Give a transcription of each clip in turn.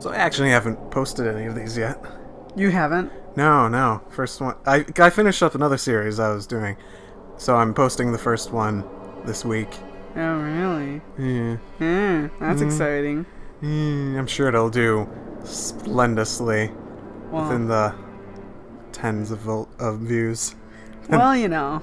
So I actually haven't posted any of these yet. You haven't? No. First one. I finished up another series I was doing. So I'm posting the first one this week. Oh, really? Yeah. That's exciting. I'm sure it'll do splendidly within the tens of views. Well, yeah.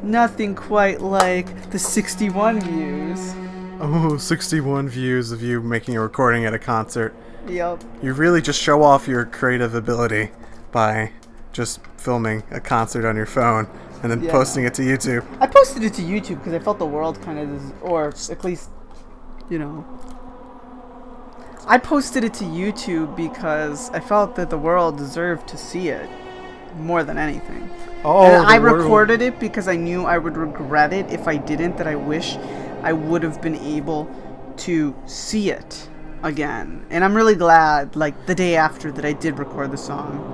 Nothing quite like the 61 views. Oh, 61 views of you making a recording at a concert. Yep. You really just show off your creative ability by just filming a concert on your phone and then posting it to YouTube. I posted it to YouTube because I felt the world kind of, or at least, I posted it to YouTube because I felt that the world deserved to see it more than anything. Oh, and I recorded it because I knew I would regret it if I didn't, that I wish I would have been able to see it again. And I'm really glad, like, the day after that I did record the song.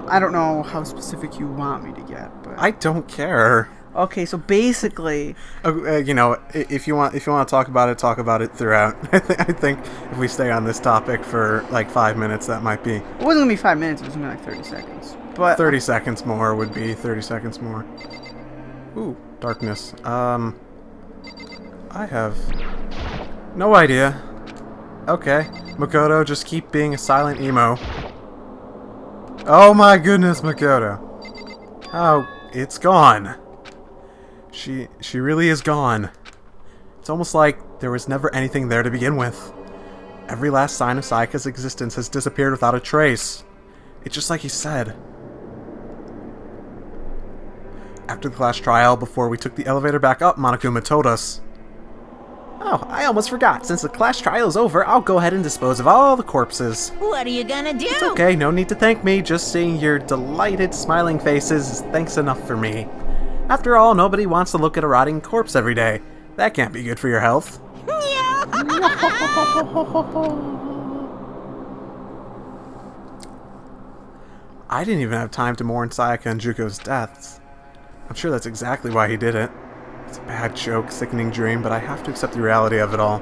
I don't know how specific you want me to get, but I don't care. Okay, so basically, if you want to talk about it throughout. I think if we stay on this topic for like 5 minutes, that might be. It wasn't gonna be 5 minutes. It was gonna be like 30 seconds. But 30 seconds more would be 30 seconds more. Ooh, darkness. I have no idea. Okay, Makoto, just keep being a silent emo. Oh my goodness, Makoto. Oh, it's gone. She really is gone. It's almost like there was never anything there to begin with. Every last sign of Sayaka's existence has disappeared without a trace. It's just like he said. After the class trial, before we took the elevator back up, Monokuma told us. Oh, I almost forgot. Since the class trial is over, I'll go ahead and dispose of all the corpses. What are you gonna do? It's okay, no need to thank me. Just seeing your delighted, smiling faces is thanks enough for me. After all, nobody wants to look at a rotting corpse every day. That can't be good for your health. I didn't even have time to mourn Sayaka and Juko's deaths. I'm sure that's exactly why he did it. It's a bad joke, sickening dream, but I have to accept the reality of it all.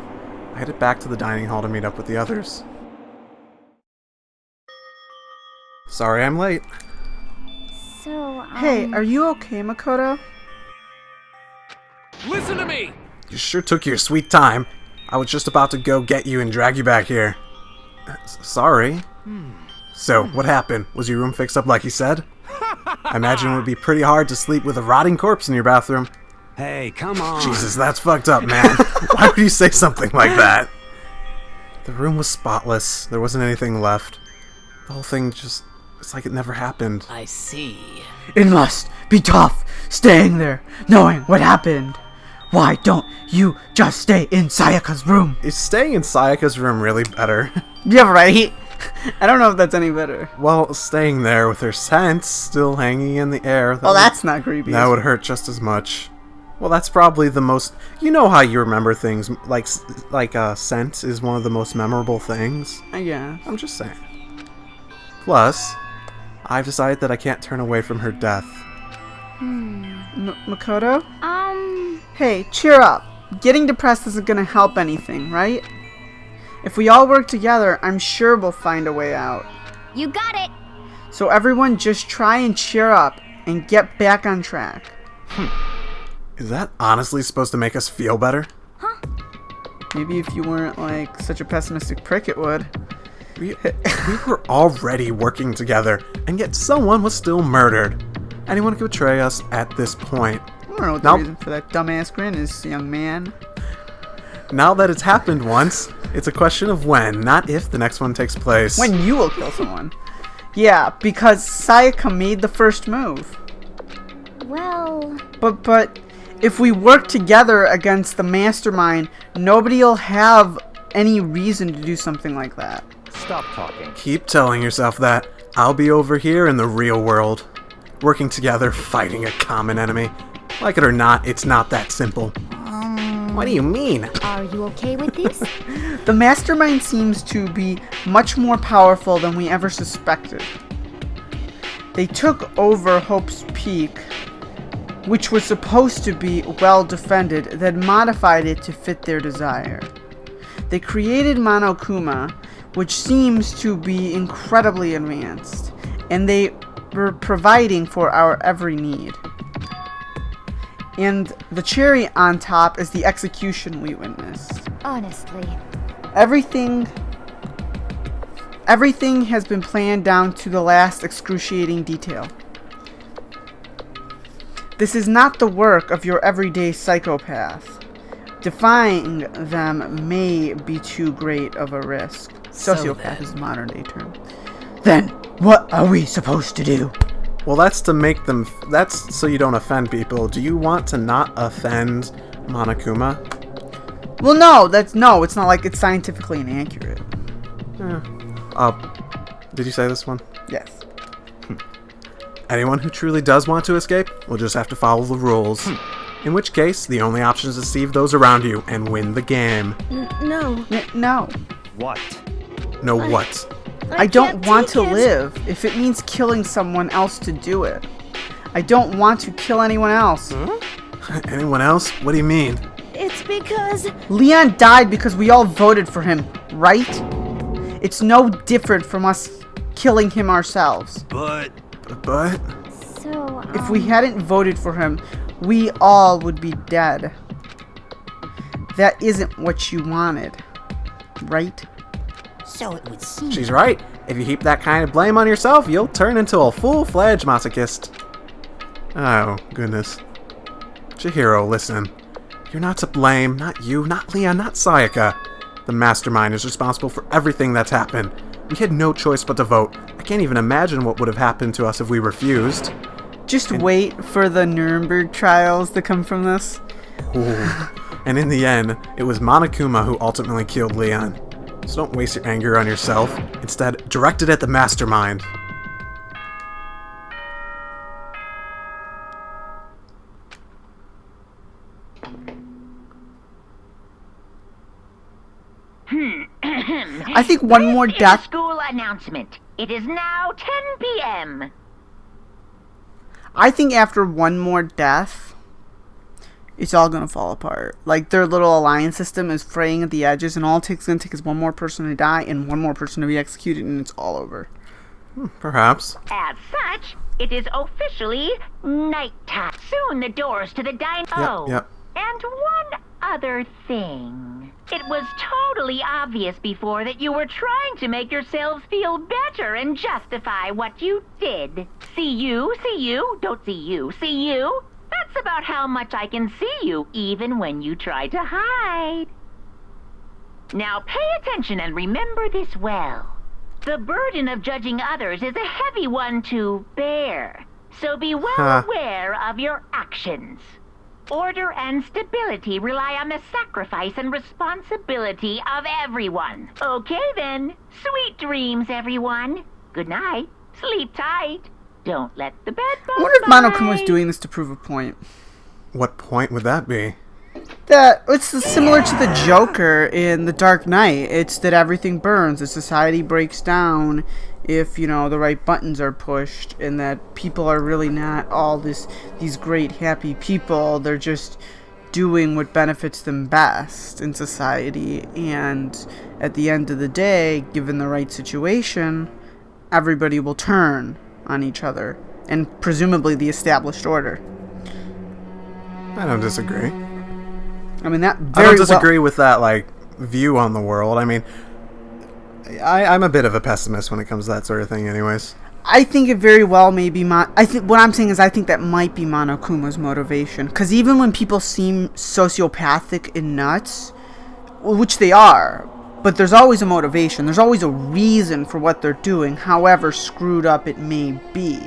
I headed back to the dining hall to meet up with the others. Sorry I'm late. So, Hey, are you okay, Makoto? Listen to me! You sure took your sweet time. I was just about to go get you and drag you back here. Sorry. So, what happened? Was your room fixed up like he said? I imagine it would be pretty hard to sleep with a rotting corpse in your bathroom. Hey, come on. Jesus, that's fucked up, man. Why would you say something like that? The room was spotless. There wasn't anything left. The whole thing just... It's like it never happened. I see. It must be tough staying there, knowing what happened. Why don't you just stay in Sayaka's room? Is staying in Sayaka's room really better? Yeah, right? I don't know if that's any better. Well, staying there with her scent still hanging in the air... That's not creepy. That would hurt just as much. Well, that's probably the most... You know how you remember things, like scent is one of the most memorable things? I guess. I'm just saying. Plus, I've decided that I can't turn away from her death. Makoto? Hey, cheer up. Getting depressed isn't gonna help anything, right? If we all work together, I'm sure we'll find a way out. you got it. So everyone just try and cheer up and get back on track. Is that honestly supposed to make us feel better? Maybe if you weren't, like, such a pessimistic prick, it would. We were already working together, and yet someone was still murdered. Anyone could betray us at this point. I don't know what the reason for that dumbass grin is, young man. Now that it's happened once, it's a question of when, not if the next one takes place. When you will kill someone. Yeah, because Sayaka made the first move. Well, But if we work together against the mastermind, nobody'll have any reason to do something like that. Stop talking. Keep telling yourself that. I'll be over here in the real world. Working together, fighting a common enemy. Like it or not, it's not that simple. What do you mean? are you okay with this? The mastermind seems to be much more powerful than we ever suspected. They took over Hope's Peak, which was supposed to be well defended, then modified it to fit their desire. They created Monokuma, which seems to be incredibly advanced, and they were providing for our every need. And the cherry on top is the execution we witnessed. Honestly. Everything has been planned down to the last excruciating detail. This is not the work of your everyday psychopath. Defying them may be too great of a risk. Sociopath is a modern day term. Then, what are we supposed to do? Well, that's to make them... That's so you don't offend people. Do you want to not offend Monokuma? Well, no, it's not like it's scientifically inaccurate. Did you say this one? Yes. Anyone who truly does want to escape will just have to follow the rules. In which case, the only option is to deceive those around you and win the game. No. No. What? No what? I don't want to live if it means killing someone else to do it. I don't want to kill anyone else. Anyone else? What do you mean? It's because... Leon died because we all voted for him, right? It's no different from us killing him ourselves. But... So, If we hadn't voted for him, we all would be dead. That isn't what you wanted, right? So it would seem. She's right. If you heap that kind of blame on yourself, you'll turn into a full-fledged masochist. Oh, goodness. Chihiro, listen. You're not to blame. Not you, not Leon, not Sayaka. The mastermind is responsible for everything that's happened. We had no choice but to vote. I can't even imagine what would have happened to us if we refused. Just wait for the Nuremberg trials to come from this. Ooh. And in the end, it was Monokuma who ultimately killed Leon. So don't waste your anger on yourself. Instead, direct it at the mastermind. I think one more This is death. a school announcement. It is now 10 p.m. I think after one more death, it's all gonna fall apart. Like their little alliance system is fraying at the edges, and all it's gonna take is one more person to die and one more person to be executed, and it's all over. Perhaps. As such, it is officially nighttime. Soon the doors to the dine. Yep. And one other thing. It was totally obvious before that you were trying to make yourselves feel better and justify what you did. See you, don't see you, see you. That's about how much I can see you, even when you try to hide. Now pay attention and remember this well. The burden of judging others is a heavy one to bear, so be well aware of your actions. Order and stability rely on the sacrifice and responsibility of everyone. Okay then, sweet dreams everyone. Good night, sleep tight. Don't let the bed bugs I wonder if Monokuma was bite. doing this to prove a point. What point would that be? That it's similar to the Joker in The Dark Knight. It's that everything burns, that society breaks down if, you know, the right buttons are pushed, and that people are really not all these great happy people. They're just doing what benefits them best in society, and at the end of the day, given the right situation, everybody will turn on each other, and presumably the established order. I don't disagree. I mean, that I very don't disagree with that, like, view on the world. I mean, I'm a bit of a pessimist when it comes to that sort of thing anyways. I think it very well may be I think what I'm saying is I think that might be Monokuma's motivation, because even when people seem sociopathic and nuts, which they are, but there's always a motivation. There's always a reason for what they're doing, however screwed up it may be.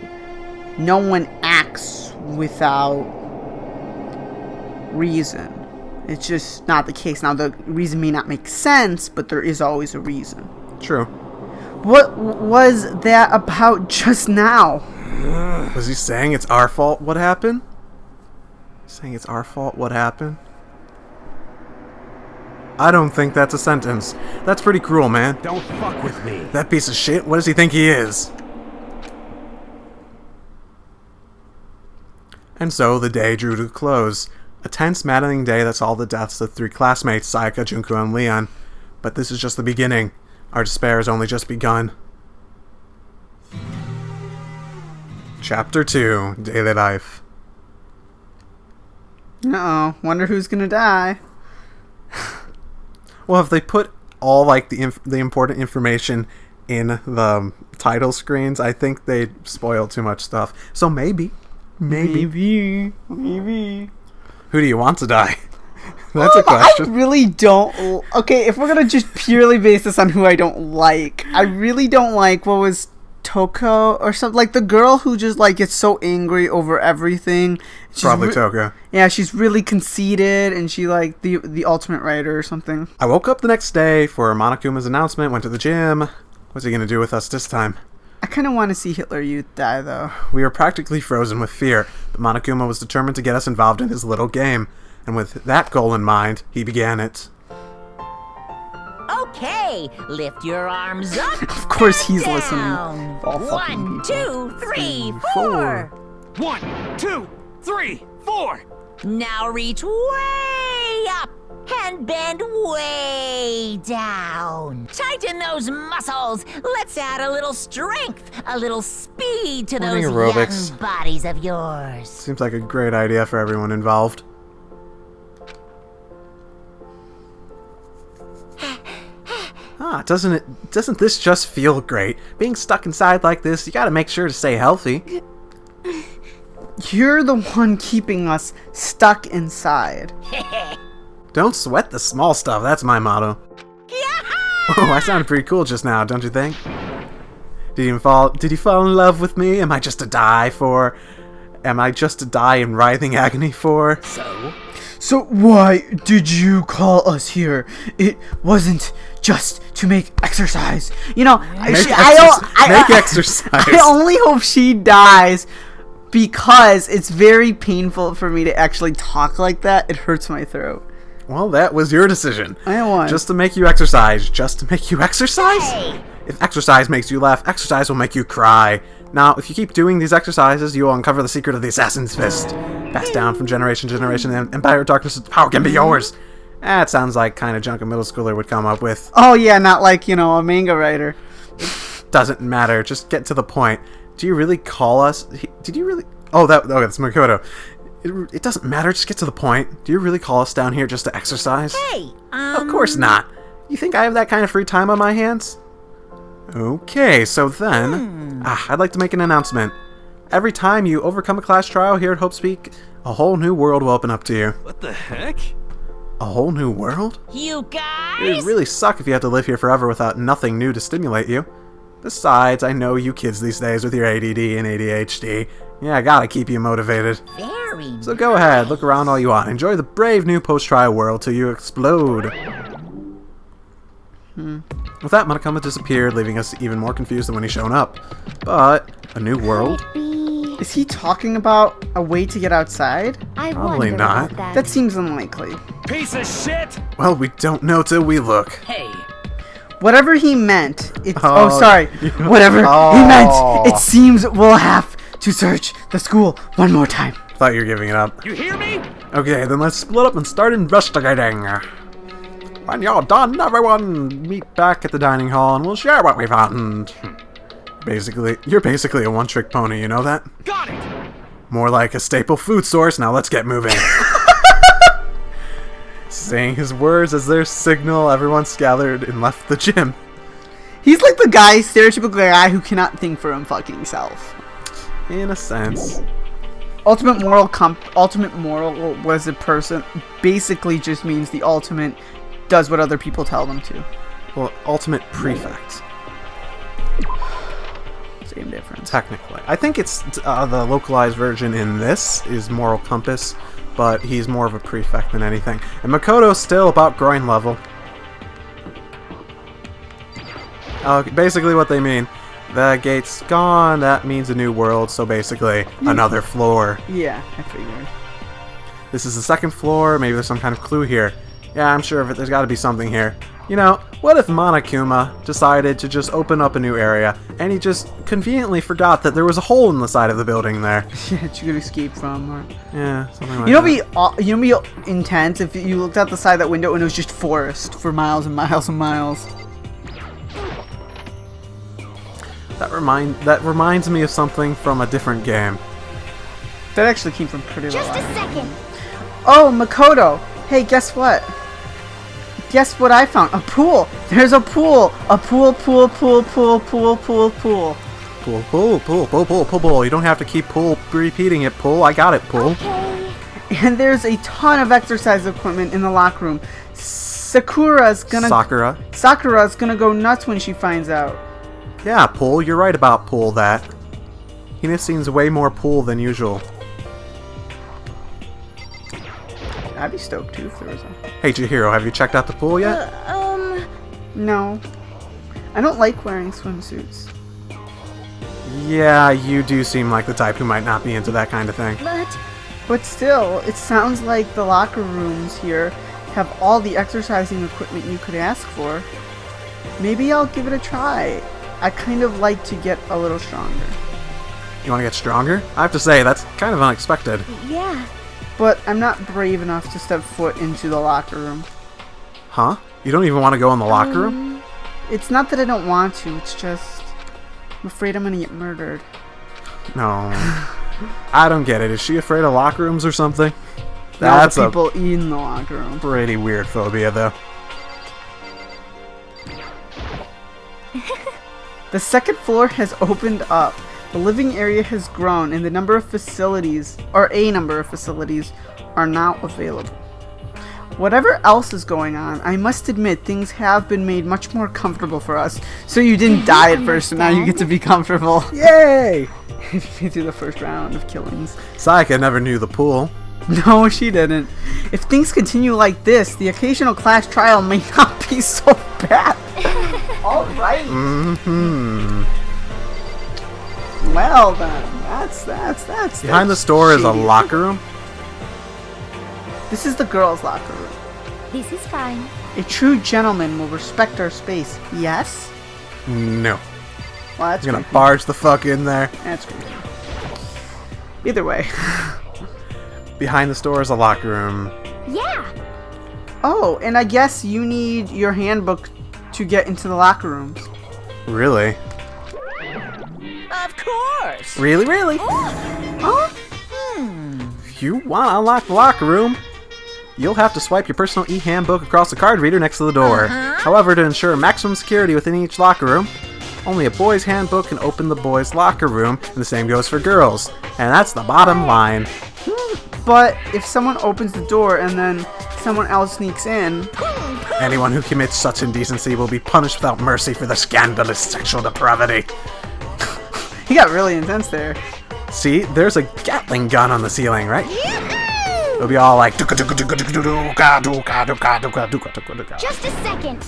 No one acts without reason. It's just not the case. Now, the reason may not make sense, but there is always a reason. True. What was that about just now? Was he saying it's our fault what happened? Saying it's our fault what happened? I don't think that's a sentence. That's pretty cruel, man. Don't fuck with me. That piece of shit, what does he think he is? And so the day drew to a close. A tense, maddening day that saw the deaths of 3 classmates, Sayaka, Junko, and Leon. But this is just the beginning. Our despair has only just begun. Chapter 2, Daily Life. Uh-oh. Wonder who's gonna die. Well, if they put all like the important information in the title screens, I think they'd spoil too much stuff. So maybe. Maybe. Who do you want to die? That's a question. I really don't... Okay, if we're gonna just purely base this on who I don't like, I really don't like, what was Toko or something? Like, the girl who just, like, gets so angry over everything. She's Probably Toko. Yeah, she's really conceited, and she, like, the ultimate writer or something. I woke up the next day for Monokuma's announcement, went to the gym. What's he gonna do with us this time? I kind of want to see Hitler Youth die, though. We were practically frozen with fear, but Monokuma was determined to get us involved in his little game. And with that goal in mind, he began it. Okay, lift your arms up. Of course he's down. listening. All fucking 1, people. 2, 3, 4. 1, 2, 3, 4. Now reach way up and bend way down. Tighten those muscles. Let's add a little strength, a little speed to Morning those aerobics. young bodies of yours. Seems like a great idea for everyone involved. Doesn't this just feel great? Being stuck inside like this, you gotta make sure to stay healthy. You're the one keeping us stuck inside. Don't sweat the small stuff, that's my motto. Oh, I sounded pretty cool just now, don't you think? Did you fall in love with me? Am I just to die in writhing agony for? So why did you call us here? It wasn't just to make exercise. You know, Make exercise. I only hope she dies because it's very painful for me to actually talk like that. It hurts my throat. Well, that was your decision. I won. Just to make you exercise. Just to make you exercise? Hey! If exercise makes you laugh, exercise will make you cry. Now, if you keep doing these exercises, you will uncover the secret of the Assassin's Fist. Passed down from generation to generation, and Empire of Darkness' power can be yours. That sounds like kind of junk a middle schooler would come up with. Oh yeah, not like, a manga writer. Doesn't matter, just get to the point. Do you really call us? Did you really? Oh, that's Makoto. It doesn't matter, just get to the point. Do you really call us down here just to exercise? Hey, Of course not. You think I have that kind of free time on my hands? Okay, so then... I'd like to make an announcement. Every time you overcome a class trial here at Hope Speak, a whole new world will open up to you. What the heck? A whole new world? you guys? It would really suck if you had to live here forever without nothing new to stimulate you. Besides, I know you kids these days with your ADD and ADHD. Yeah, I gotta keep you motivated. Very So go ahead, look around all you want. Enjoy the brave new post-trial world till you explode. With that, Monokuma disappeared, leaving us even more confused than when he shown up. But, a new world? Is he talking about a way to get outside? I Probably wonder not. about That seems unlikely. Piece of shit! Well, we don't know till we look. Hey! Whatever he meant, Oh, sorry. Whatever Oh. he meant, it seems we'll have to search the school one more time. Thought you were giving it up. You hear me? Okay, then let's split up and start investigating. When you're done, everyone meet back at the dining hall and we'll share what we found. You're basically a one-trick pony, you know that? Got it! More like a staple food source. Now let's get moving. Saying his words as their signal, everyone gathered and left the gym. He's like the stereotypical guy who cannot think for him fucking self. In a sense. Ultimate moral was a person basically just means the ultimate does what other people tell them to. Well, ultimate prefect. Same difference. Technically. I think it's the localized version in this is moral compass, but he's more of a prefect than anything. And Makoto's still about groin level. Basically what they mean. The gate's gone, that means a new world, so basically another floor. Yeah, I figured. This is the second floor, maybe there's some kind of clue here. Yeah, I'm sure there's got to be something here. You know, what if Monokuma decided to just open up a new area, and he just conveniently forgot that there was a hole in the side of the building there? Yeah, that you could escape from. Or... Yeah, something like You know, that. you know, be intense if you looked out the side of that window and it was just forest for miles and miles and miles. That reminds me of something from a different game. That actually came from pretty low. Just a second. Oh, Makoto. Hey, guess what? Guess what I found? A pool. There's a pool. A pool. Pool. You don't have to keep repeating it, pool. I got it, pool. Okay. And there's a ton of exercise equipment in the locker room. Sakura's gonna go nuts when she finds out. Yeah, pool. You're right about pool. That Hina seems way more pool than usual. I'd be stoked too if there was a... Hey, Chihiro, have you checked out the pool yet? No. I don't like wearing swimsuits. Yeah, you do seem like the type who might not be into that kind of thing. But still, it sounds like the locker rooms here have all the exercising equipment you could ask for. Maybe I'll give it a try. I kind of like to get a little stronger. You want to get stronger? I have to say, that's kind of unexpected. Yeah. But I'm not brave enough to step foot into the locker room. Huh? You don't even want to go in the locker room? It's not that I don't want to, it's just... I'm afraid I'm gonna get murdered. No. I don't get it. Is she afraid of locker rooms or something? That's the people in the locker room. Pretty weird phobia, though. The second floor has opened up. The living area has grown, and a number of facilities are now available. Whatever else is going on, I must admit things have been made much more comfortable for us. So you didn't die at first, and now you get to be comfortable. Yay! If you do the first round of killings. Sayaka never knew the pool. No, she didn't. If things continue like this, the occasional class trial may not be so bad. Alright. Mm-hmm. Well then, that's Behind the store is a shady. locker room? This is the girls' locker room. This is fine. A true gentleman will respect our space. Yes? No. Well, that's I'm gonna creepy. barge the fuck in there. That's creepy. Either way. Behind the store is a locker room. Yeah. Oh, and I guess you need your handbook to get into the locker rooms. Really? Of course. Really? Huh? If you want to unlock the locker room, you'll have to swipe your personal e-handbook across the card reader next to the door. However, to ensure maximum security within each locker room, only a boy's handbook can open the boys' locker room, and the same goes for girls. And that's the bottom line. But if someone opens the door and then someone else sneaks in... Anyone who commits such indecency will be punished without mercy for their scandalous sexual depravity. He got really intense there. See, there's a Gatling gun on the ceiling, right? It'll be all like... Just a second.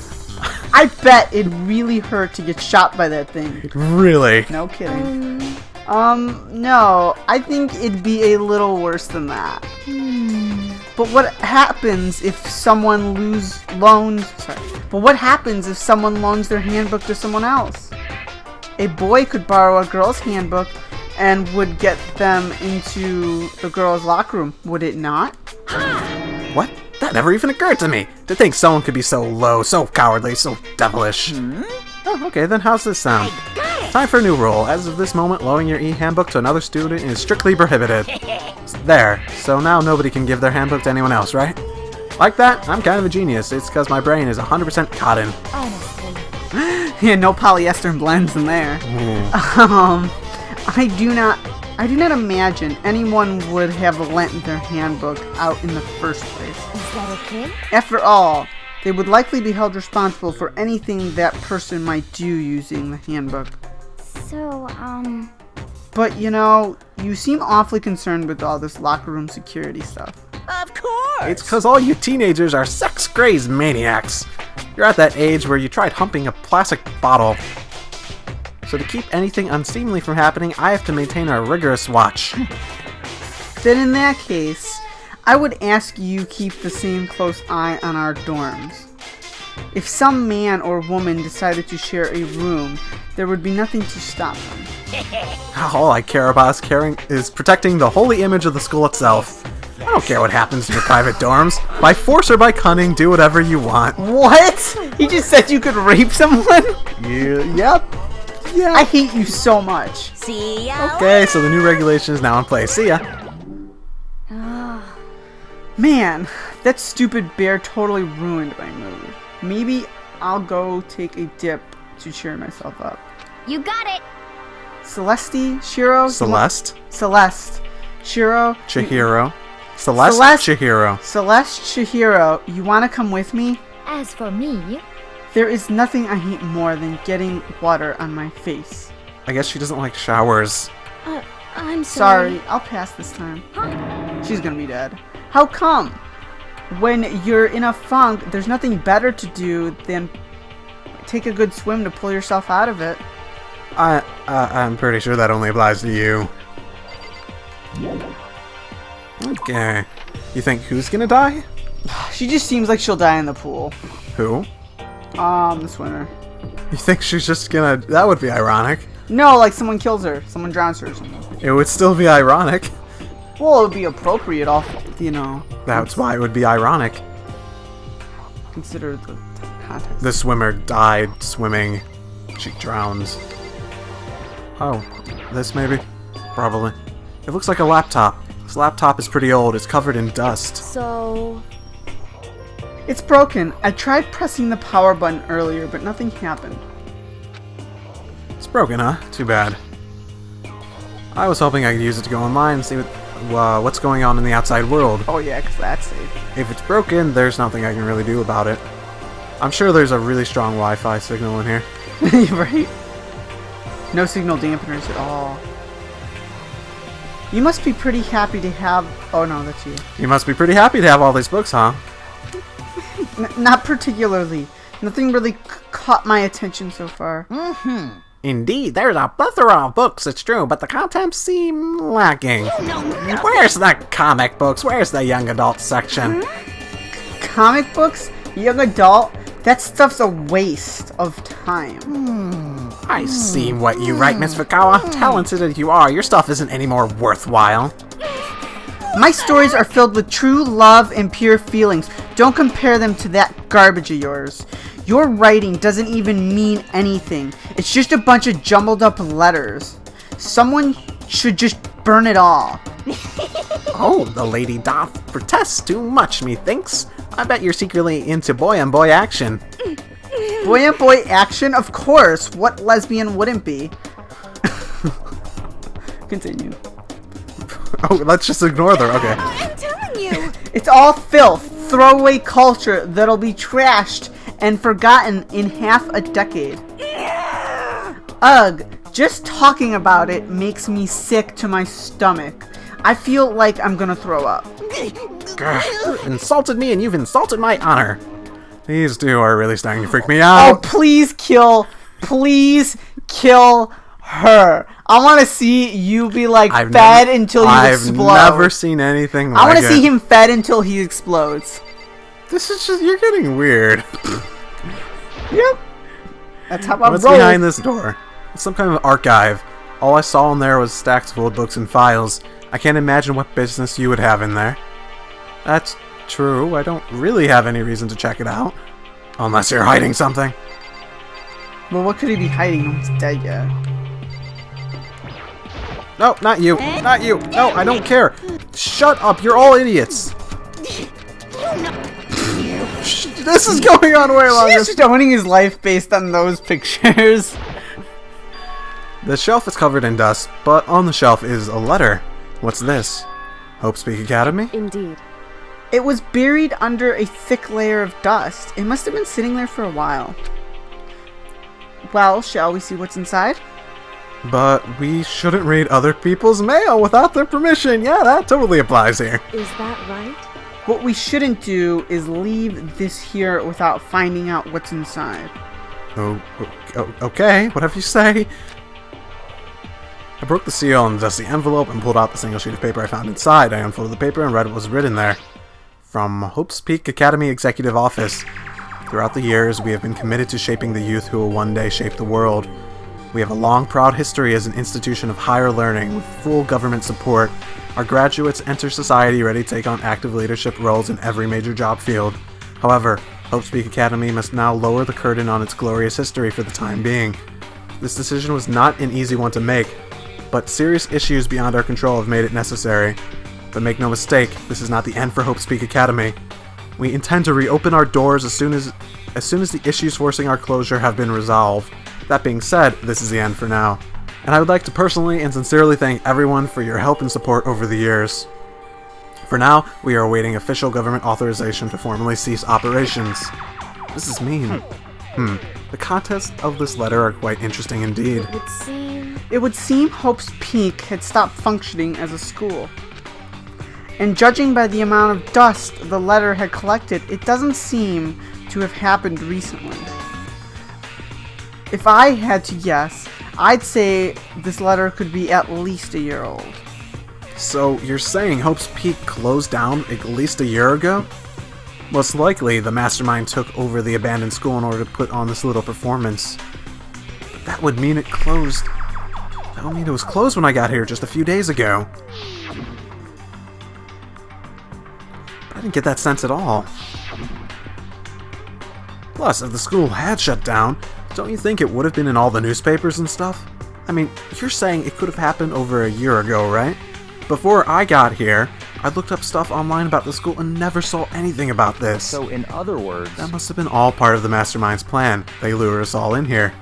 I bet it really hurt to get shot by that thing. Really? No kidding. No. I think it'd be a little worse than that. But what happens if someone loans their handbook to someone else? A boy could borrow a girl's handbook and would get them into the girl's locker room, would it not? What? That never even occurred to me. To think someone could be so low, so cowardly, so devilish. Oh, okay, then how's this sound? Time for a new rule. As of this moment, loaning your e-handbook to another student is strictly prohibited. There. So now nobody can give their handbook to anyone else, right? Like that? I'm kind of a genius. It's because my brain is 100% cotton. Honestly. Yeah, no polyester blends in there. I do not imagine anyone would have lent their handbook out in the first place. Is that okay? After all, they would likely be held responsible for anything that person might do using the handbook. So, But you seem awfully concerned with all this locker room security stuff. Of course. It's because all you teenagers are sex-crazed maniacs. You're at that age where you tried humping a plastic bottle. So to keep anything unseemly from happening, I have to maintain a rigorous watch. Then in that case, I would ask you keep the same close eye on our dorms. If some man or woman decided to share a room, there would be nothing to stop them. All I care about is protecting the holy image of the school itself. I don't care what happens in your private dorms. By force or by cunning, do whatever you want. What? He just said you could rape someone? Yep. Yeah. I hate you so much. See ya. Okay, so the new regulation is now in place. See ya. Man, that stupid bear totally ruined my mood. Maybe I'll go take a dip to cheer myself up. You got it. Celeste, Shiro? Celeste? Celeste. Shiro? Chihiro. Celeste? Chihiro. Celeste, Chihiro, you want to come with me? As for me, There is nothing I hate more than getting water on my face. I guess she doesn't like showers. I'm Sorry, I'll pass this time. She's gonna be dead. How come? When you're in a funk, there's nothing better to do than take a good swim to pull yourself out of it. I'm pretty sure that only applies to you. Okay. You think who's gonna die? She just seems like she'll die in the pool. Who? The swimmer. You think she's just gonna... That would be ironic. No, like someone kills her. Someone drowns her or something. It would still be ironic. Well, it would be appropriate off, you know. That's why it would be ironic. Consider the context. The swimmer died swimming. She drowns. Oh, this maybe? Probably. It looks like a laptop. This laptop is pretty old. It's covered in dust. So, It's broken. I tried pressing the power button earlier, but nothing happened. It's broken, huh? Too bad. I was hoping I could use it to go online and see what's going on in the outside world. Oh yeah, because that's safe. If it's broken, there's nothing I can really do about it. I'm sure there's a really strong Wi-Fi signal in here. Right? No signal dampeners at all. You must be pretty happy to have... Oh no, that's you. You must be pretty happy to have all these books, huh? Not particularly. Nothing really caught my attention so far. Indeed, there's a plethora of books, it's true, but the contents seem lacking. Where's the comic books? Where's the young adult section? Comic books? Young adult? That stuff's a waste of time. I see what you write, Miss Fukawa. Talented as you are, your stuff isn't any more worthwhile. My stories are filled with true love and pure feelings. Don't compare them to that garbage of yours. Your writing doesn't even mean anything. It's just a bunch of jumbled up letters. Someone should just burn it all. Oh, the lady doth protest too much, methinks. I bet you're secretly into boy-on-boy action. Boy on boy action? Of course. What lesbian wouldn't be? Continue. Oh, let's just ignore her, okay. I'm telling you. It's all filth, throwaway culture that'll be trashed and forgotten in half a decade. Ugh, just talking about it makes me sick to my stomach. I feel like I'm gonna throw up. Grr, you've insulted me and you've insulted my honor. These two are really starting to freak me Oh, out. please kill her. I want to see you be like fed until you explode. I've never seen anything like it. I want to see him fed until he explodes. This is just, you're getting weird. Yep. That's how I What's roll. behind this door? It's some kind of archive. All I saw in there was stacks full of books and files. I can't imagine what business you would have in there. That's true. I don't really have any reason to check it out. Unless you're hiding something. Well, what could he be hiding? No one's dead yet. No, not you. Not you. No, I don't care. Shut up. You're all idiots. This is going on way longer. He's stoning his life based on those pictures. The shelf is covered in dust, but on the shelf is a letter. What's this? Hope Speak Academy? indeed. It was buried under a thick layer of dust. It must have been sitting there for a while. Well, shall we see what's inside? But we shouldn't read other people's mail without their permission. Yeah, that totally applies here. Is that right? What we shouldn't do is leave this here without finding out what's inside. Oh, okay, whatever you say. I broke the seal on the dusty envelope and pulled out the single sheet of paper I found inside. I unfolded the paper and read what was written there. From Hope's Peak Academy Executive Office. Throughout the years, we have been committed to shaping the youth who will one day shape the world. We have a long, proud history as an institution of higher learning with full government support. Our graduates enter society ready to take on active leadership roles in every major job field. However, Hope Speak Academy must now lower the curtain on its glorious history for the time being. This decision was not an easy one to make, but serious issues beyond our control have made it necessary. But make no mistake, this is not the end for Hope Speak Academy. We intend to reopen our doors as soon as the issues forcing our closure have been resolved. That being said, this is the end for now. And I would like to personally and sincerely thank everyone for your help and support over the years. For now, we are awaiting official government authorization to formally cease operations. This is mean. The contents of this letter are quite interesting indeed. It would seem Hope's Peak had stopped functioning as a school. And judging by the amount of dust the letter had collected, it doesn't seem to have happened recently. If I had to guess, I'd say this letter could be at least a year old. So, you're saying Hope's Peak closed down at least a year ago? Most likely, the mastermind took over the abandoned school in order to put on this little performance. But that would mean it closed. That would mean it was closed when I got here just a few days ago. But I didn't get that sense at all. Plus, if the school had shut down, don't you think it would have been in all the newspapers and stuff? I mean, you're saying it could have happened over a year ago, right? Before I got here, I looked up stuff online about the school and never saw anything about this. So in other words... That must have been all part of the mastermind's plan. They lure us all in here.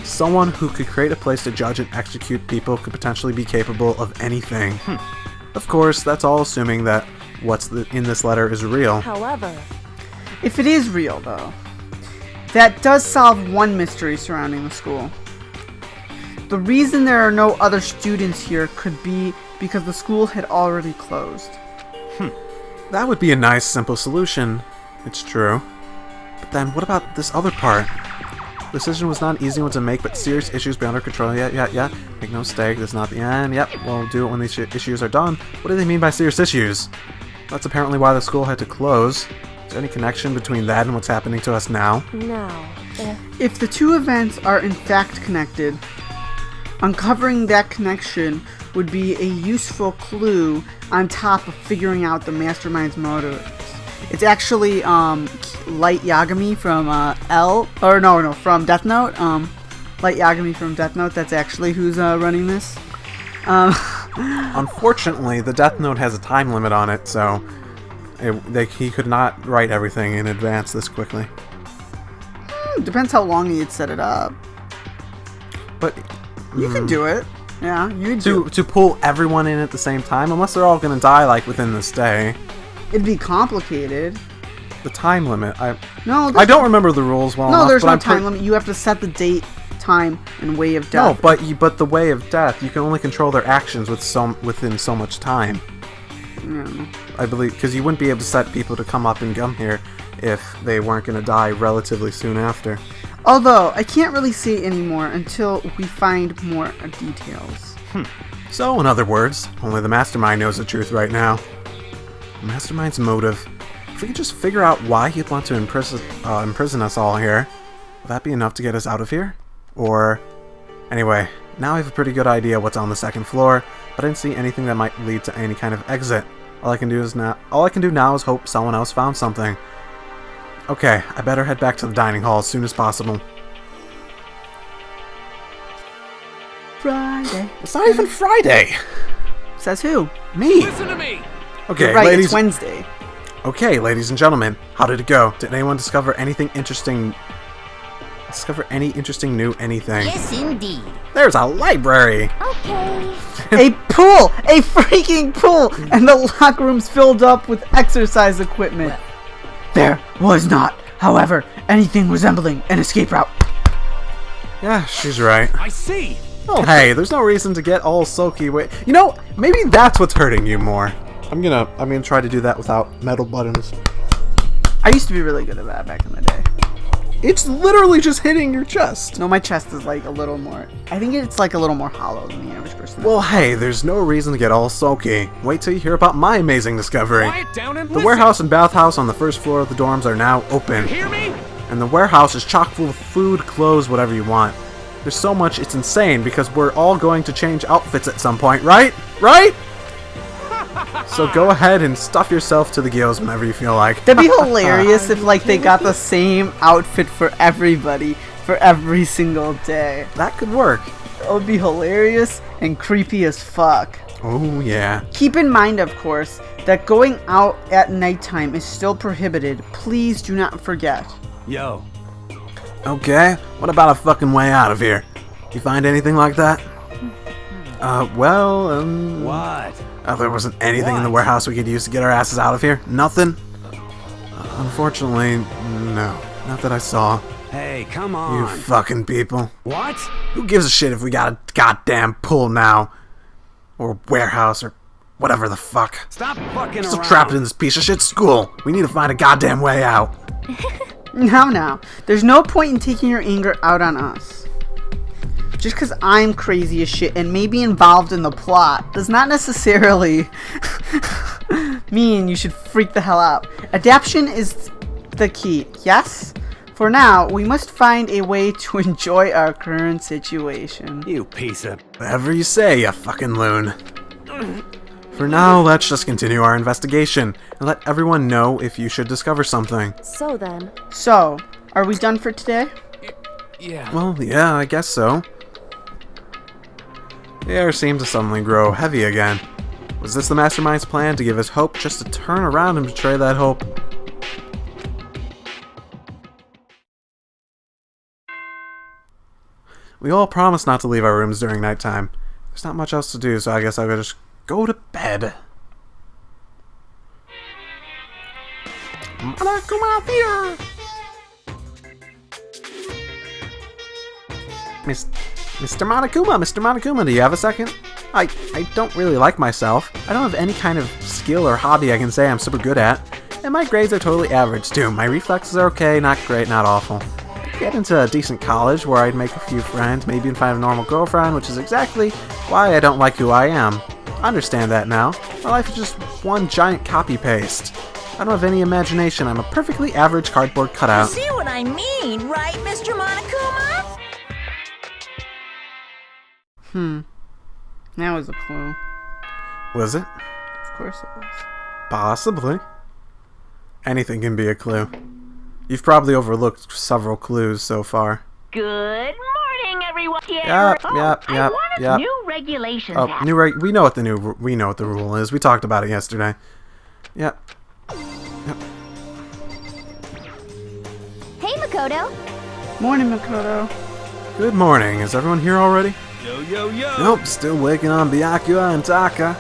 Someone who could create a place to judge and execute people could potentially be capable of anything. Of course, that's all assuming that what's in this letter is real. However, If it is real, though, that does solve one mystery surrounding the school. The reason there are no other students here could be because the school had already closed. That would be a nice, simple solution. It's true. But then, what about this other part? The decision was not an easy one to make, but serious issues beyond our control. Yeah. Make no mistake, that's not the end. Yep, we'll do it when these issues are done. What do they mean by serious issues? That's apparently why the school had to close. Is there any connection between that and what's happening to us now? now, If the two events are in fact connected, uncovering that connection would be a useful clue on top of figuring out the mastermind's motives. It's actually Light Yagami from from Death Note. Light Yagami from Death Note. That's actually who's running this. Unfortunately, the Death Note has a time limit on it, so he could not write everything in advance this quickly. Depends how long you'd set it up. But You can do it. Yeah, you can do to pull everyone in at the same time, unless they're all gonna die like within this day. It'd be complicated. The time limit. I No, don't remember the rules well enough. No, there's but no I'm time limit. You have to set the date, time, and way of death. No, but the way of death, you can only control their actions within so much time. Yeah. I believe, because you wouldn't be able to set people to come up and come here if they weren't going to die relatively soon after. Although, I can't really say anymore until we find more details. So, in other words, only the Mastermind knows the truth right now. The Mastermind's motive. If we could just figure out why he'd want to imprison us all here, will that be enough to get us out of here? Or... Anyway, now I have a pretty good idea what's on the second floor, but I didn't see anything that might lead to any kind of exit. All I can do now is hope someone else found something. Okay, I better head back to the dining hall as soon as possible. Friday. It's not even Friday! Says who? Me! Listen to me! Okay, Right, ladies... it's Wednesday. Okay, ladies and gentlemen, how did it go? Did anyone discover anything interesting? New anything? Yes, indeed. There's a library! okay. A pool! A freaking pool! And the locker room's filled up with exercise equipment. There was not, however, anything resembling an escape route. Yeah, she's right. I see! Oh, hey, there's no reason to get all sulky. You know, maybe that's what's hurting you more. I'm gonna try to do that without metal buttons. I used to be really good at that back in the day. It's literally just hitting your chest. No, my chest is like a little more... I think it's like a little more hollow than the average person. Well, hey, there's no reason to get all sulky. Wait till you hear about my amazing discovery. Quiet down and The listen! warehouse and bathhouse on the first floor of the dorms are now You open. hear me? And the warehouse is chock full of food, clothes, whatever you want. There's so much, it's insane, because we're all going to change outfits at some point, right? Right? So go ahead and stuff yourself to the gills whenever you feel like. That'd be hilarious if, like, they got the same outfit for everybody for every single day. That could work. That would be hilarious and creepy as fuck. Oh, yeah. Keep in mind, of course, that going out at nighttime is still prohibited. Please do not forget. Yo. Okay, what about a fucking way out of here? You find anything like that? What? There wasn't anything in the warehouse we could use to get our asses out of here? Nothing? Unfortunately, no. Not that I saw. Hey, come You on. fucking people. What? Who gives a shit if we got a goddamn pool now? Or warehouse, or whatever the fuck. Stop fucking Still around. trapped in this piece of shit school. We need to find a goddamn way out. Now, there's no point in taking your anger out on us. Just because I'm crazy as shit and maybe involved in the plot does not necessarily mean you should freak the hell out. Adaptation is the key, yes? For now, we must find a way to enjoy our current situation. You piece of... Whatever you say, you fucking loon. For now, let's just continue our investigation and let everyone know if you should discover something. So then, So, are we done for today? Yeah. Well, yeah, I guess so. The air seemed to suddenly grow heavy again. Was this the mastermind's plan to give us hope just to turn around and betray that hope? We all promised not to leave our rooms during nighttime. There's not much else to do, so I guess I'll just go to bed. Monokuma here! Mr. Monokuma, do you have a second? I don't really like myself. I don't have any kind of skill or hobby I can say I'm super good at. And my grades are totally average, too. My reflexes are okay, not great, not awful. I'd get into a decent college where I'd make a few friends, maybe even find a normal girlfriend, which is exactly why I don't like who I am. I understand that now. My life is just one giant copy-paste. I don't have any imagination. I'm a perfectly average cardboard cutout. See what I mean, right, Mr. Monokuma? That was a clue. Was it? Of course it was. Possibly. Anything can be a clue. You've probably overlooked several clues so far. Good morning, everyone. Yep. I wanted new regulations. Oh, we know what the rule is. We talked about it yesterday. Yep. hey Makoto. Morning, Makoto. Good morning. Is everyone here already? Yo. Nope, still waiting on Byakuya and Taka.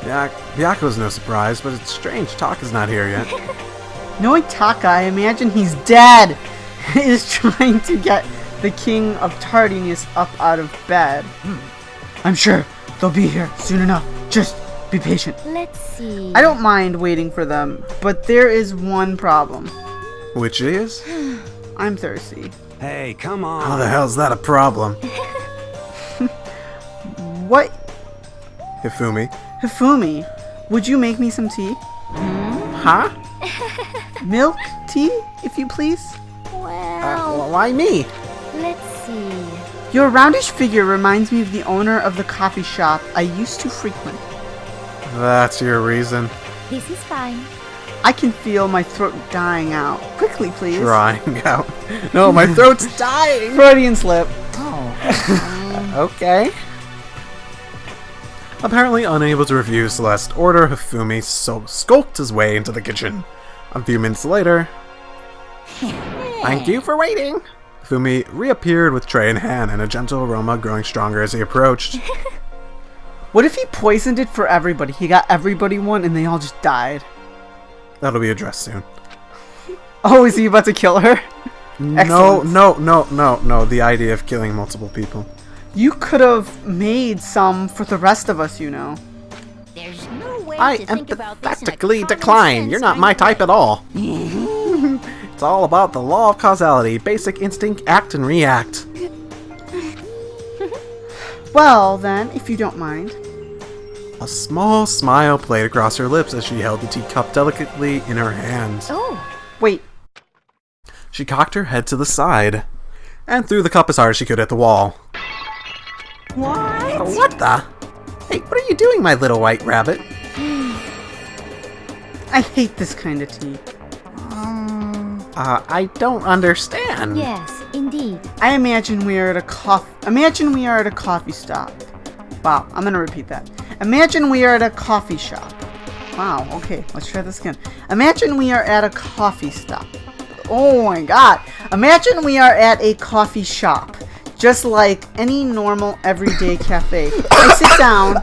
Byakuya's no surprise, but it's strange Taka's not here yet. Knowing Taka, I imagine he's dead. He is trying to get the king of tardiness up out of bed. I'm sure they'll be here soon enough. Just be patient. Let's see. I don't mind waiting for them, but there is one problem. Which is? I'm thirsty. Hey, come on. How the hell's that a problem? What? Hifumi. Hifumi, would you make me some tea? Huh? Milk tea, if you please? Well, Why me? let's see. Your roundish figure reminds me of the owner of the coffee shop I used to frequent. That's your reason. This is fine. I can feel my throat dying out. Quickly, please. Drying out. No, my throat's dying. Freudian slip. Okay. Apparently unable to refuse Celeste's order, Hifumi skulked his way into the kitchen. A few minutes later... Thank you for waiting! Hifumi reappeared with tray in hand and a gentle aroma growing stronger as he approached. What if he poisoned it for everybody? He got everybody one and they all just died. That'll be addressed soon. Oh, is he about to kill her? No, Excellent. the idea of killing multiple people. You could have made some for the rest of us, you know. There's no way I to think about this in a emphatically common decline. sense You're not kind my of type way. at all. It's all about the law of causality. Basic instinct, act and react. Well, then, if you don't mind. A small smile played across her lips as she held the teacup delicately in her hands. Oh, Wait, She cocked her head to the side and threw the cup as hard as she could at the wall. What? What the? Hey, what are you doing, my little white rabbit? I hate this kind of tea. I don't understand. Yes, indeed. I imagine we are at a coffee stop. Wow, I'm gonna repeat that. Imagine we are at a coffee shop. Wow, okay, let's try this again. Imagine we are at a coffee stop. Oh my god. Imagine we are at a coffee shop. Just like any normal everyday cafe. I sit down.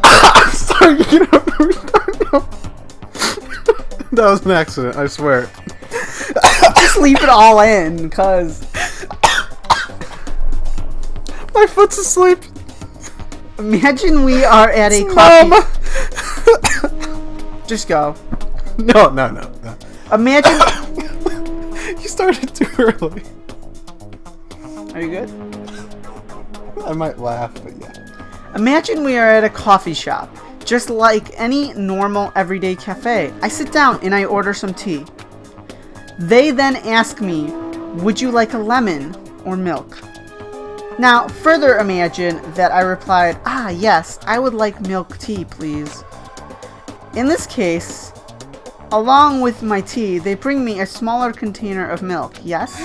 Sorry, you know, that was an accident, I swear. Just leave it all in, cause My foot's asleep. imagine we are at a Mom. coffee. Just go. No. Imagine. You started too early. Are you good? I might laugh, but yeah. Imagine we are at a coffee shop, just like any normal everyday cafe. I sit down and I order some tea. They then ask me, would you like a lemon or milk? Now, further imagine that I replied, yes, I would like milk tea, please. In this case, along with my tea, they bring me a smaller container of milk, yes?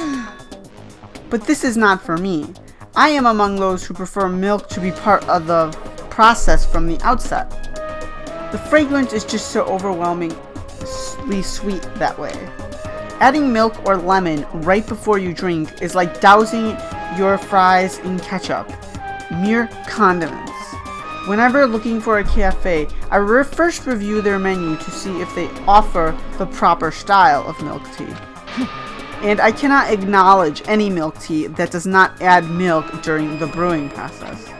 But this is not for me. I am among those who prefer milk to be part of the process from the outset. The fragrance is just so overwhelmingly sweet that way. Adding milk or lemon right before you drink is like dousing your fries in ketchup. Mere condiments. Whenever looking for a cafe, I first review their menu to see if they offer the proper style of milk tea. And I cannot acknowledge any milk tea that does not add milk during the brewing process.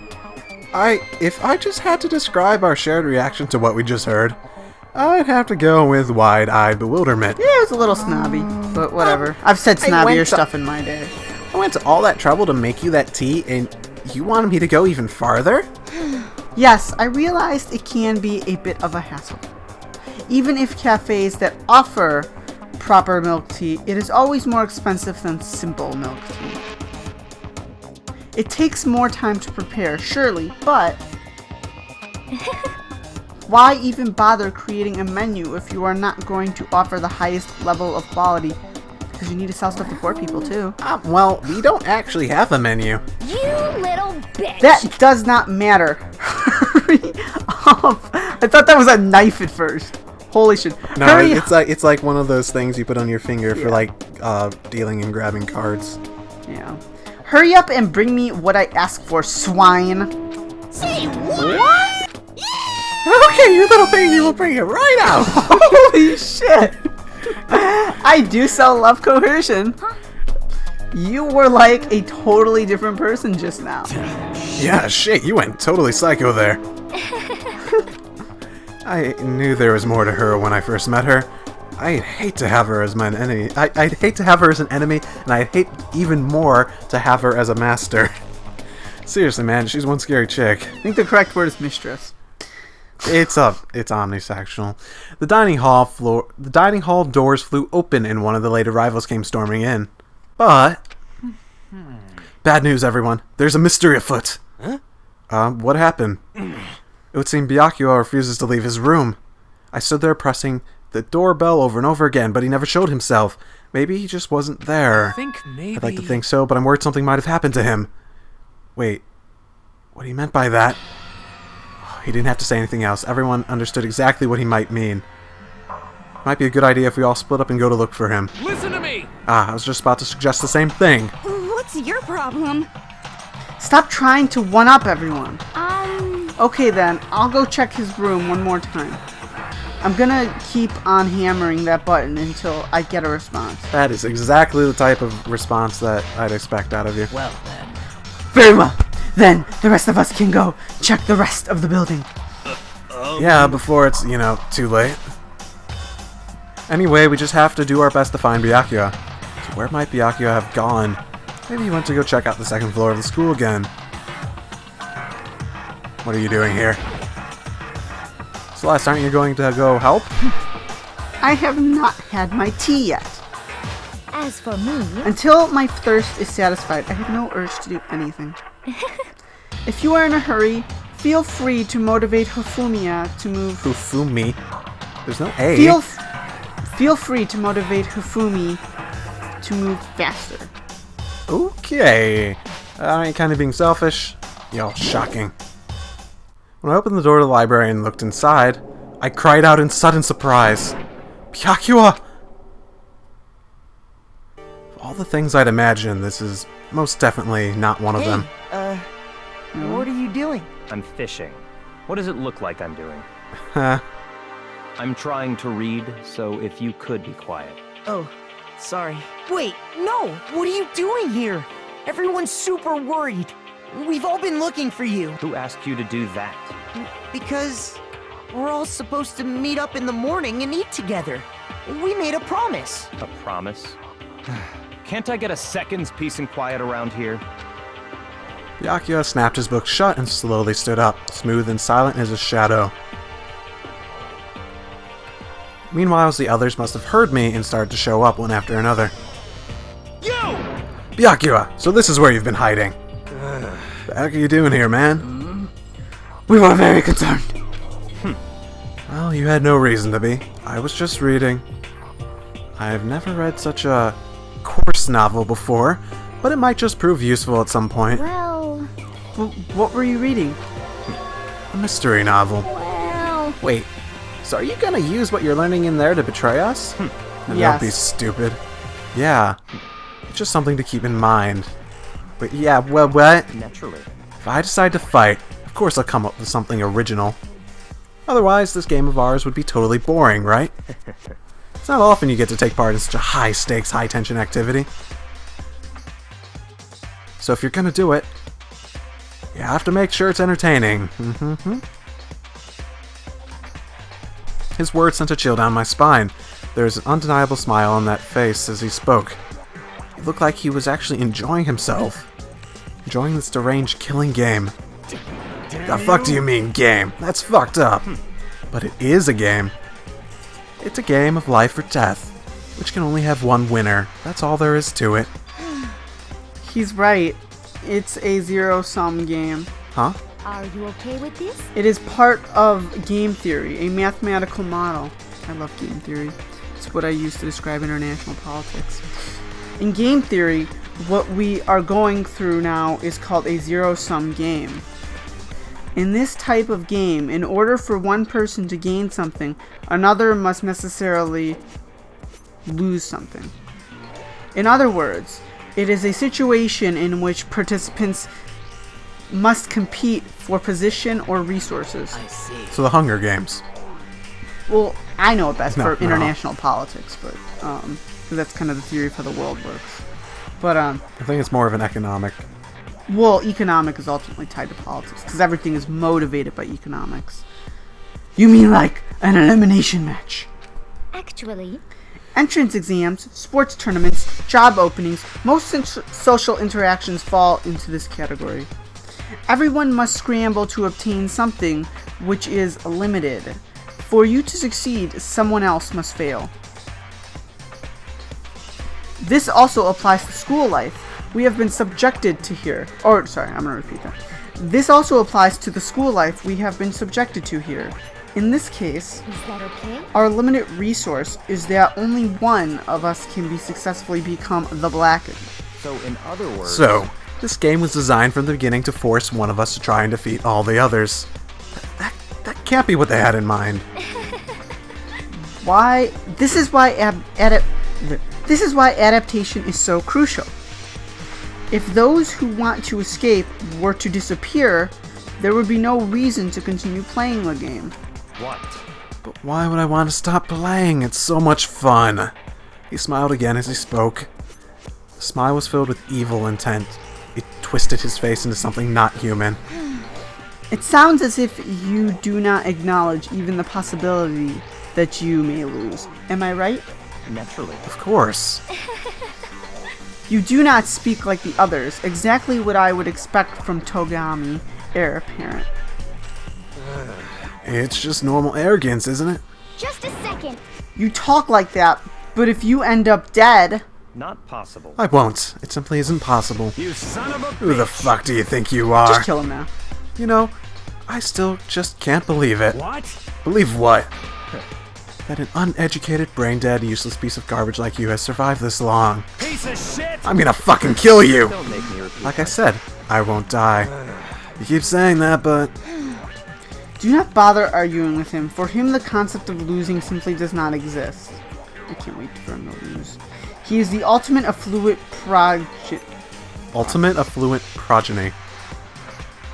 If I just had to describe our shared reaction to what we just heard, I'd have to go with wide-eyed bewilderment. Yeah, it was a little snobby, but whatever. I've said snobbier stuff in my day. I went to all that trouble to make you that tea, and you wanted me to go even farther? Yes, I realized it can be a bit of a hassle. Even if cafes that offer proper milk tea, it is always more expensive than simple milk tea. It takes more time to prepare, surely, but why even bother creating a menu if you are not going to offer the highest level of quality? Because you need to sell stuff to poor people too. Well, we don't actually have a menu. You little bitch. That does not matter. Hurry up. I thought that was a knife at first. Holy shit. No, Hurry it's like one of those things you put on your finger for like dealing and grabbing cards. Yeah. Hurry up and bring me what I asked for, swine. Say what? Okay, you little thing, you will bring it right out. Holy shit. I do so love coercion. You were like a totally different person just now. Yeah, shit, you went totally psycho there. I knew there was more to her when I first met her. I'd hate to have her as my enemy. I'd hate to have her as an enemy, and I'd hate even more to have her as a master. Seriously, man, she's one scary chick. I think the correct word is mistress. It's omnisexual. The dining hall doors flew open and one of the late arrivals came storming in. But bad news, everyone. There's a mystery afoot. Huh? What happened? It would seem Byakuya refuses to leave his room. I stood there pressing the doorbell over and over again, but he never showed himself. Maybe he just wasn't there. I'd like to think so, but I'm worried something might have happened to him. Wait, what he meant by that? He didn't have to say anything else. Everyone understood exactly what he might mean. Might be a good idea if we all split up and go to look for him. Listen to me! I was just about to suggest the same thing. What's your problem? Stop trying to one-up everyone. Okay then, I'll go check his room one more time. I'm gonna keep on hammering that button until I get a response. That is exactly the type of response that I'd expect out of you. Well then. Very well. Then the rest of us can go check the rest of the building. Yeah, before it's, too late. Anyway, we just have to do our best to find Byakuya. So where might Byakuya have gone? Maybe he went to go check out the second floor of the school again. What are you doing here? Celeste, aren't you going to go help? I have not had my tea yet. As As for me, Until my thirst is satisfied, I have no urge to do anything. If you are in a hurry, feel free to motivate Hifumiya to move. Fufumi. There's no A. Feel free to motivate Hifumi to move faster. Okay. I ain't kind of being selfish. Yo, shocking. When I opened the door to the library and looked inside, I cried out in sudden surprise. Byakuya! Of all the things I'd imagine, this is most definitely not one of them. What are you doing? I'm fishing. What does it look like I'm doing? Huh. I'm trying to read, so if you could be quiet. Oh, sorry. Wait, no! What are you doing here? Everyone's super worried. We've all been looking for you. Who asked you to do that? Because we're all supposed to meet up in the morning and eat together. We made a promise. A promise? Can't I get a second's peace and quiet around here? Byakuya snapped his book shut and slowly stood up, smooth and silent as a shadow. Meanwhile, the others must have heard me and started to show up one after another. You! Byakuya, so this is where you've been hiding. What the heck are you doing here, man? We were very concerned. Well, you had no reason to be. I was just reading. I've never read such a coarse novel before, but it might just prove useful at some point. well, What were you reading? A mystery novel. well. Wait, so are you gonna use what you're learning in there to betray us? Now, Yes. Don't be stupid. Yeah, it's just something to keep in mind. But yeah, well, what? Naturally. If I decide to fight, of course I'll come up with something original. Otherwise, this game of ours would be totally boring, right? It's not often you get to take part in such a high-stakes, high-tension activity. So if you're gonna do it, you have to make sure it's entertaining. His words sent a chill down my spine. There was an undeniable smile on that face as he spoke. It looked like he was actually enjoying himself. Enjoying this deranged killing game. The fuck do you mean, game? That's fucked up. But it is a game. It's a game of life or death, which can only have one winner. That's all there is to it. He's right. It's a zero-sum game. Huh? Are you okay with this? It is part of game theory, a mathematical model. I love game theory. It's what I use to describe international politics. In game theory, what we are going through now is called a zero-sum game. In this type of game, in order for one person to gain something, another must necessarily lose something. In other words, it is a situation in which participants must compete for position or resources. I see. So the Hunger Games. Well, I know it best No, for international politics, but 'cause that's kind of the theory of how the world works. But I think it's more of an economic. well, economic is ultimately tied to politics because everything is motivated by economics. You mean like an elimination match? Actually, Entrance exams, sports tournaments, job openings, most social interactions fall into this category. Everyone must scramble to obtain something which is limited. For you to succeed, someone else must fail. This also applies to school life. We have been subjected to here. I'm gonna repeat that. This also applies to the school life we have been subjected to here. In this case, is that okay? our limited resource is that only one of us can be successfully become the Blackened. So, in other words... So, this game was designed from the beginning to force one of us to try and defeat all the others. That can't be what they had in mind. This is why adaptation is so crucial. If those who want to escape were to disappear, there would be no reason to continue playing the game. What? But why would I want to stop playing? It's so much fun. He smiled again as he spoke. The smile was filled with evil intent. It twisted his face into something not human. It sounds as if you do not acknowledge even the possibility that you may lose. Am I right? Naturally. Of course. You do not speak like the others, exactly what I would expect from Togami, heir apparent. It's just normal arrogance, isn't it? Just a second. You talk like that, but if you end up dead, Not possible. I won't. It simply isn't possible. You son of a Who the bitch. fuck do you think you are? Just kill him now. You know, I still just can't believe it. What? Believe what? That an uneducated, brain-dead, useless piece of garbage like you has survived this long. Piece of shit! I'm gonna fucking kill you! Don't make me repeat. Like I said, I won't die. You keep saying that, but... Do not bother arguing with him. For him, the concept of losing simply does not exist. I can't wait for him to lose. He is the ultimate affluent Ultimate affluent progeny.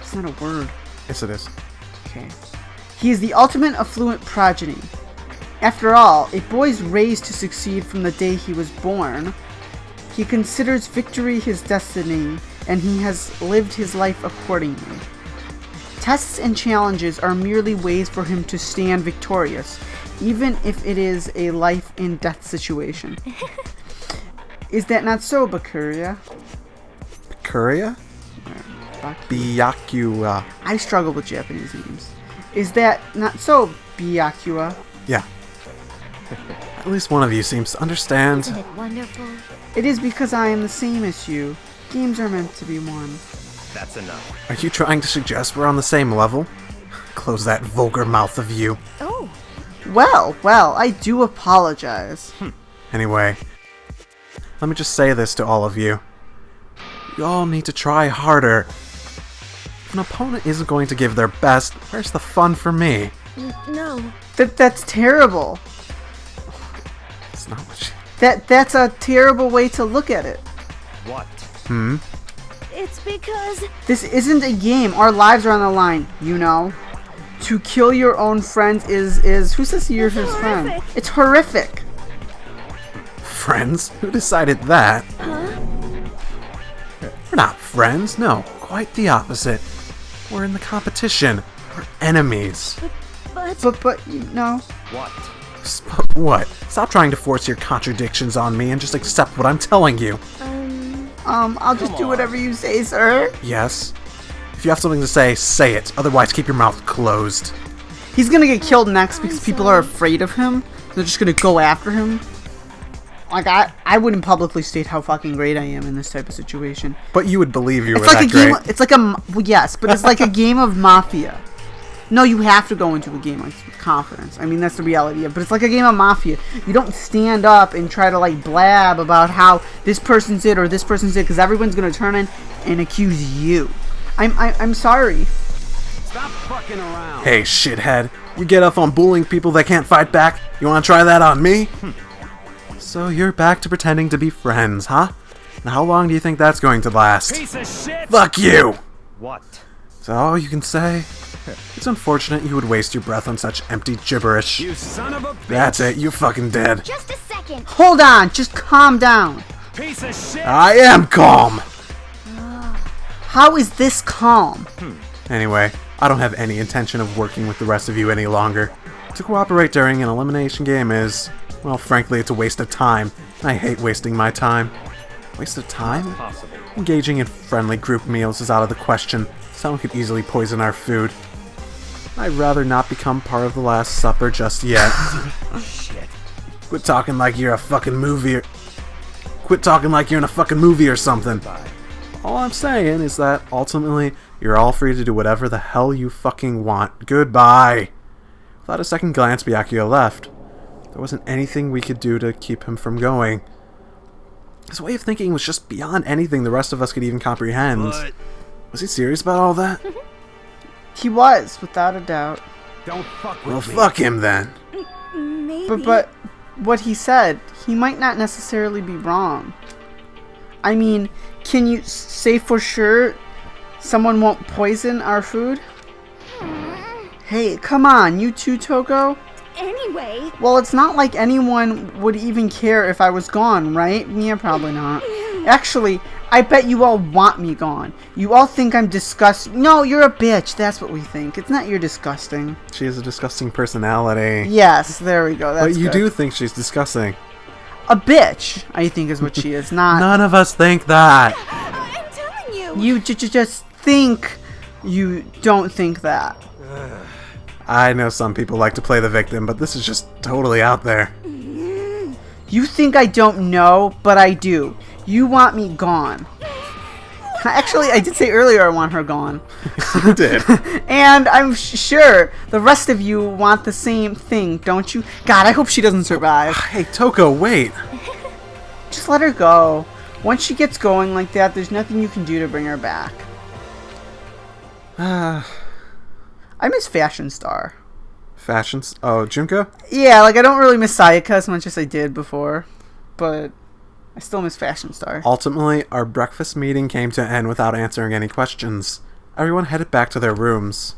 It's not a word. Yes, it is. Okay. He is the ultimate affluent progeny. After all, a boy is raised to succeed from the day he was born. He considers victory his destiny, and he has lived his life accordingly. Tests and challenges are merely ways for him to stand victorious, even if it is a life and death situation. Is that not so, Byakuya? Byakuya? Byakuya. I struggle with Japanese names. Is that not so, Byakuya? Yeah. At least one of you seems to understand. Isn't it wonderful? It is because I am the same as you. Games are meant to be won. That's enough. Are you trying to suggest we're on the same level? Close that vulgar mouth of you. Oh, Well, I do apologize. Anyway, let me just say this to all of you. You all need to try harder. If an opponent isn't going to give their best, where's the fun for me? no. That's terrible. It's not what she... That's a terrible way to look at it. What? It's because This isn't a game. Our lives are on the line, you know. To kill your own friends is who says you're his friend? horrific. It's horrific. Friends? Who decided that? We're not friends, no. Quite the opposite. We're in the competition. We're enemies. But you know, What? What? Stop trying to force your contradictions on me and just accept what I'm telling you. I'll just do whatever you say, sir. Yes? If you have something to say, say it. Otherwise, keep your mouth closed. He's gonna get killed next because people are afraid of him. They're just gonna go after him. Like, I wouldn't publicly state how fucking great I am in this type of situation. But you would believe you were It's like that a game. great. It's like a well, yes, but it's like a game of Mafia. No, you have to go into a game like with confidence. I mean, that's the reality of it. But it's like a game of Mafia. You don't stand up and try to like blab about how this person's it or this person's it, because everyone's gonna turn in and accuse you. I'm sorry. Stop fucking around. Hey, shithead. You get off on bullying people that can't fight back? You want to try that on me? So you're back to pretending to be friends, huh? And how long do you think that's going to last? Piece of shit! Fuck you! What? Is that all you can say? It's unfortunate you would waste your breath on such empty gibberish. You son of a bitch! That's it, you're fucking dead. just a second. Hold on, just calm down. Piece of shit! I am calm! How is this calm? Anyway, I don't have any intention of working with the rest of you any longer. To cooperate during an elimination game is, well, frankly, it's a waste of time. I hate wasting my time. Waste of time? Possible. Engaging in friendly group meals is out of the question. Someone could easily poison our food. I'd rather not become part of the Last Supper just yet. Shit. Quit talking like you're a fucking movie or... Quit talking like you're in a fucking movie or something. All I'm saying is that, ultimately, you're all free to do whatever the hell you fucking want. Goodbye! Without a second glance, Byakuya left. There wasn't anything we could do to keep him from going. His way of thinking was just beyond anything the rest of us could even comprehend. But Was he serious about all that? He was, without a doubt. don't fuck Well, with me. fuck him then. Maybe. But what he said, he might not necessarily be wrong. I mean, can you say for sure someone won't poison our food? Hey, come on, you too, Toko? Anyway, Well, it's not like anyone would even care if I was gone, right? Yeah, probably not. Actually, I bet you all want me gone. You all think I'm disgusting. No, you're a bitch. That's what we think. It's not you're disgusting. She has a disgusting personality. Yes, there we go. That's But you good. do think she's disgusting. A bitch, I think is what she is, not... None of us think that. I'm telling you. You just think you don't think that. I know some people like to play the victim, but this is just totally out there. You think I don't know, but I do. You want me gone. Actually, I did say earlier I want her gone. You did. And I'm sure the rest of you want the same thing, don't you? God, I hope she doesn't survive. Hey, Toko, wait. Just let her go. Once she gets going like that, there's nothing you can do to bring her back. I miss Fashion Star. Fashions. Oh, Junko? Yeah, like I don't really miss Sayaka as much as I did before, but I still miss Fashion Star. Ultimately, our breakfast meeting came to an end without answering any questions. Everyone headed back to their rooms.